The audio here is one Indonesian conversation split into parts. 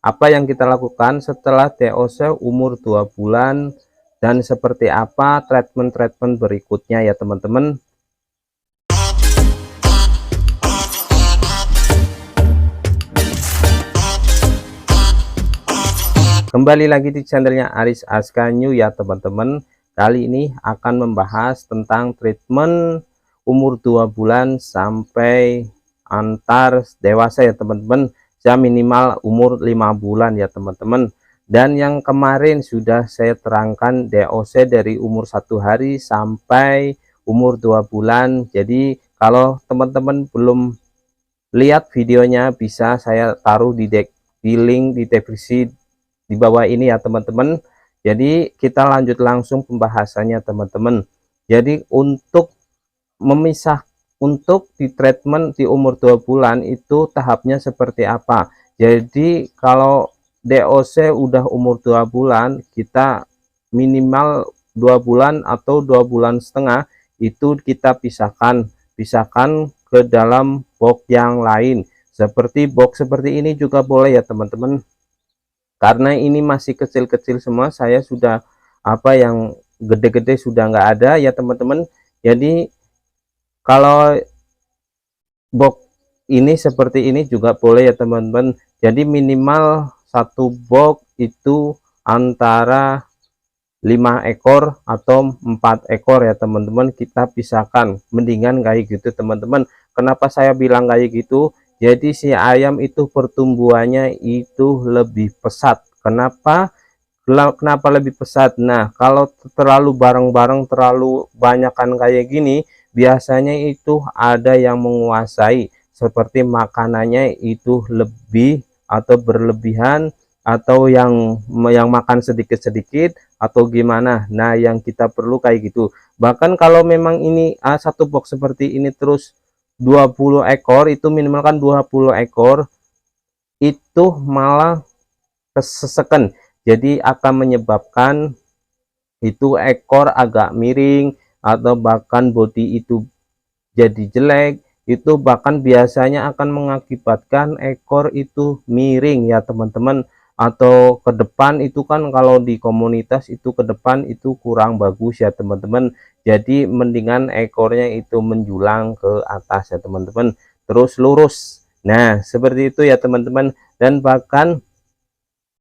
apa yang kita lakukan setelah DOC umur 2 bulan dan seperti apa treatment-treatment berikutnya ya teman-teman. Kembali lagi di channelnya Aris Aska New ya teman-teman. Kali ini akan membahas tentang treatment umur 2 bulan sampai antar dewasa ya teman-teman, ya minimal umur 5 bulan ya teman-teman. Dan yang kemarin sudah saya terangkan DOC dari umur 1 hari sampai umur 2 bulan. Jadi kalau teman-teman belum lihat videonya, bisa saya taruh di link di deskripsi di bawah ini ya teman-teman. Jadi kita lanjut langsung pembahasannya teman-teman. Jadi untuk di treatment di umur 2 bulan itu tahapnya seperti apa. Jadi kalau DOC udah umur 2 bulan, kita minimal 2 bulan atau 2 bulan setengah itu kita pisahkan ke dalam box yang lain. Seperti box seperti ini juga boleh ya teman-teman. Karena ini masih kecil-kecil semua, saya sudah yang gede-gede sudah nggak ada ya teman-teman. Jadi kalau box ini seperti ini juga boleh ya teman-teman. Jadi minimal satu box itu antara 5 ekor atau 4 ekor ya teman-teman, kita pisahkan, mendingan kayak gitu teman-teman. Kenapa saya bilang kayak gitu? Jadi si ayam itu pertumbuhannya itu lebih pesat. Kenapa lebih pesat? Nah, kalau terlalu bareng-bareng, terlalu banyakan kayak gini, biasanya itu ada yang menguasai, seperti makanannya itu lebih atau berlebihan, atau yang makan sedikit-sedikit atau gimana. Nah, yang kita perlu kayak gitu. Bahkan kalau memang ini satu box seperti ini terus 20 ekor, itu minimal kan 20 ekor itu malah keseseken. Jadi akan menyebabkan itu ekor agak miring, atau bahkan body itu jadi jelek. Itu bahkan biasanya akan mengakibatkan ekor itu miring ya teman-teman, atau ke depan. Itu kan kalau di komunitas itu ke depan itu kurang bagus ya teman-teman. Jadi mendingan ekornya itu menjulang ke atas ya teman-teman, terus lurus. Nah seperti itu ya teman-teman. Dan bahkan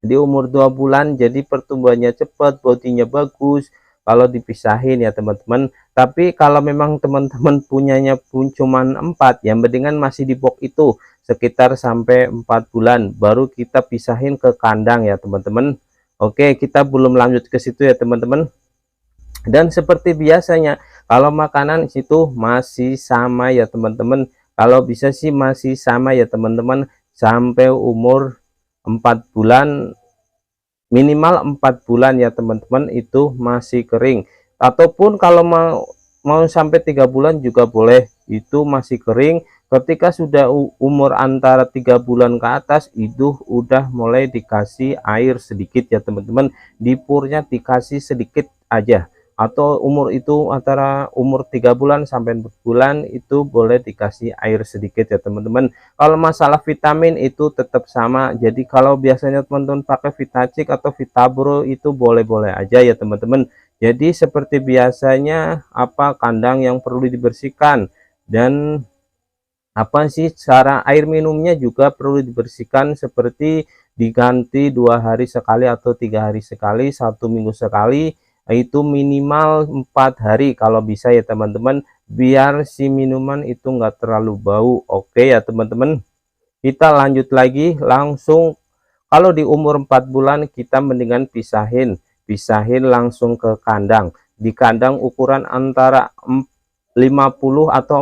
di umur 2 bulan jadi pertumbuhannya cepat, bodinya bagus kalau dipisahin ya teman-teman. Tapi kalau memang teman-teman punyanya pun cuman 4, yang mendingan masih di box itu sekitar sampai 4 bulan baru kita pisahin ke kandang ya teman-teman. Oke, kita belum lanjut ke situ ya teman-teman. Dan seperti biasanya kalau makanan itu masih sama ya teman-teman, kalau bisa sih masih sama ya teman-teman, sampai umur 4 bulan, minimal 4 bulan ya teman-teman itu masih kering. Ataupun kalau mau sampai 3 bulan juga boleh, itu masih kering. Ketika sudah umur antara 3 bulan ke atas, itu udah mulai dikasih air sedikit ya teman-teman, dipurnya dikasih sedikit aja. Atau umur itu antara umur 3 bulan sampai 4 bulan itu boleh dikasih air sedikit ya teman-teman. Kalau masalah vitamin itu tetap sama. Jadi kalau biasanya teman-teman pakai Vitacik atau Vitabro itu boleh-boleh aja ya teman-teman. Jadi seperti biasanya kandang yang perlu dibersihkan, dan cara air minumnya juga perlu dibersihkan, seperti diganti 2 hari sekali atau 3 hari sekali, 1 minggu sekali, itu minimal 4 hari kalau bisa ya teman-teman, biar si minuman itu enggak terlalu bau. Oke ya teman-teman, kita lanjut lagi langsung. Kalau di umur 4 bulan kita mendingan pisahin langsung ke kandang. Di kandang ukuran antara 50 atau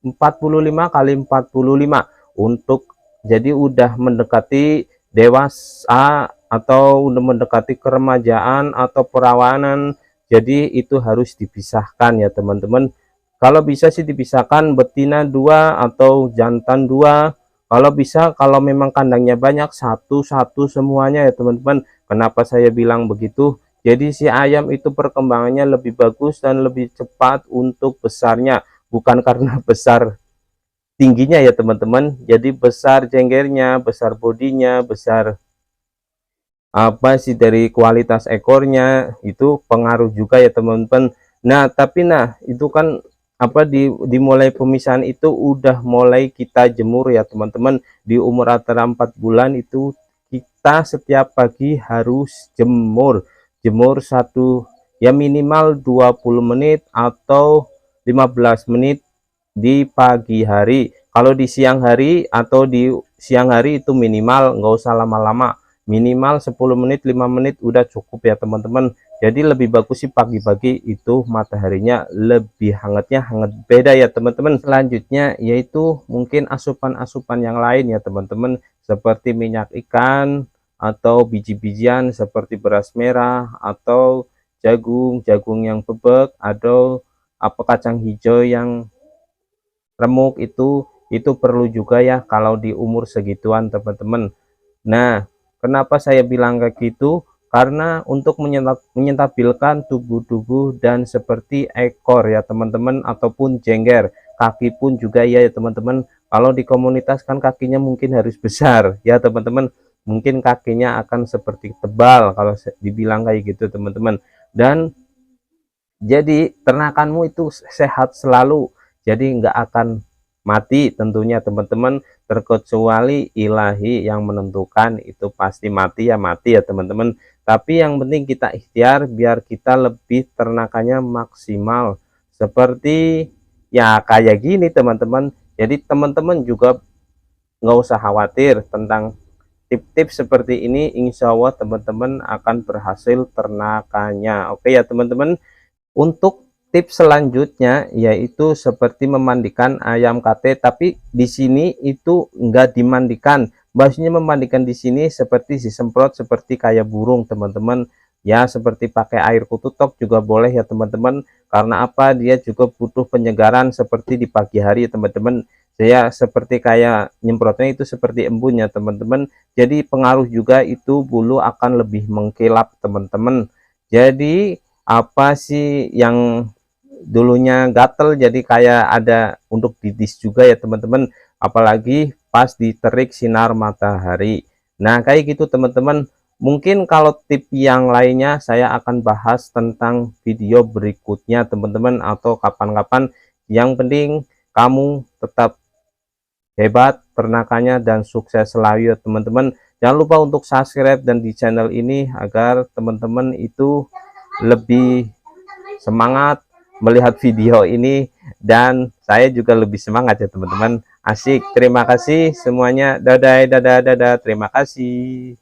45 kali 45 untuk, jadi udah mendekati dewasa atau udah mendekati keremajaan atau perawanan. Jadi itu harus dipisahkan ya teman-teman. Kalau bisa sih dipisahkan betina 2 atau jantan 2. Kalau bisa, kalau memang kandangnya banyak, satu-satu semuanya ya teman-teman. Kenapa saya bilang begitu? Jadi si ayam itu perkembangannya lebih bagus dan lebih cepat untuk besarnya, bukan karena besar tingginya ya teman-teman. Jadi besar jenggernya, besar bodinya, besar apa sih dari kualitas ekornya, itu pengaruh juga ya teman-teman. Nah tapi itu kan apa dimulai pemisahan itu udah mulai kita jemur ya teman-teman. Di umur antara 4 bulan itu kita setiap pagi harus jemur satu, ya minimal 20 menit atau 15 menit di pagi hari. Kalau di siang hari atau di siang hari itu minimal nggak usah lama-lama, minimal 10 menit 5 menit udah cukup ya teman-teman. Jadi lebih bagus sih pagi-pagi itu mataharinya lebih hangat beda ya teman-teman. Selanjutnya yaitu mungkin asupan-asupan yang lain ya teman-teman, seperti minyak ikan atau biji-bijian seperti beras merah atau jagung yang bebek, atau apa kacang hijau yang remuk, itu perlu juga ya kalau di umur segituan teman-teman. Nah kenapa saya bilang kayak gitu, karena untuk menyentabilkan tubuh dan seperti ekor ya teman-teman, ataupun jengger, kaki pun juga ya teman-teman. Kalau di komunitas kan kakinya mungkin harus besar ya teman-teman, mungkin kakinya akan seperti tebal kalau dibilang kayak gitu teman-teman. Dan jadi ternakanmu itu sehat selalu, jadi nggak akan mati tentunya teman-teman, terkecuali ilahi yang menentukan itu pasti mati ya teman-teman. Tapi yang penting kita ikhtiar biar kita lebih ternakannya maksimal seperti ya kayak gini teman-teman. Jadi teman-teman juga nggak usah khawatir tentang tips-tips seperti ini, insya Allah teman-teman akan berhasil ternakannya. Oke ya teman-teman. Untuk tips selanjutnya yaitu seperti memandikan ayam kate, tapi di sini itu enggak dimandikan. Maksudnya memandikan di sini seperti disemprot seperti kayak burung teman-teman. Ya seperti pakai air kututok juga boleh ya teman-teman. Karena apa? Dia juga butuh penyegaran seperti di pagi hari ya teman-teman. Saya seperti kayak nyemprotnya itu seperti embun ya teman-teman. Jadi pengaruh juga itu bulu akan lebih mengkilap teman-teman. Jadi apa sih yang dulunya gatel jadi kayak ada untuk didis juga ya teman-teman, apalagi pas diterik sinar matahari. Nah kayak gitu teman-teman. Mungkin kalau tip yang lainnya saya akan bahas tentang video berikutnya teman-teman, atau kapan-kapan. Yang penting kamu tetap hebat ternakannya dan sukses selalu ya teman-teman. Jangan lupa untuk subscribe dan di channel ini agar teman-teman itu lebih semangat melihat video ini, dan saya juga lebih semangat ya teman-teman. Asik. Terima kasih semuanya. Dadah, dadah, dadah. Terima kasih.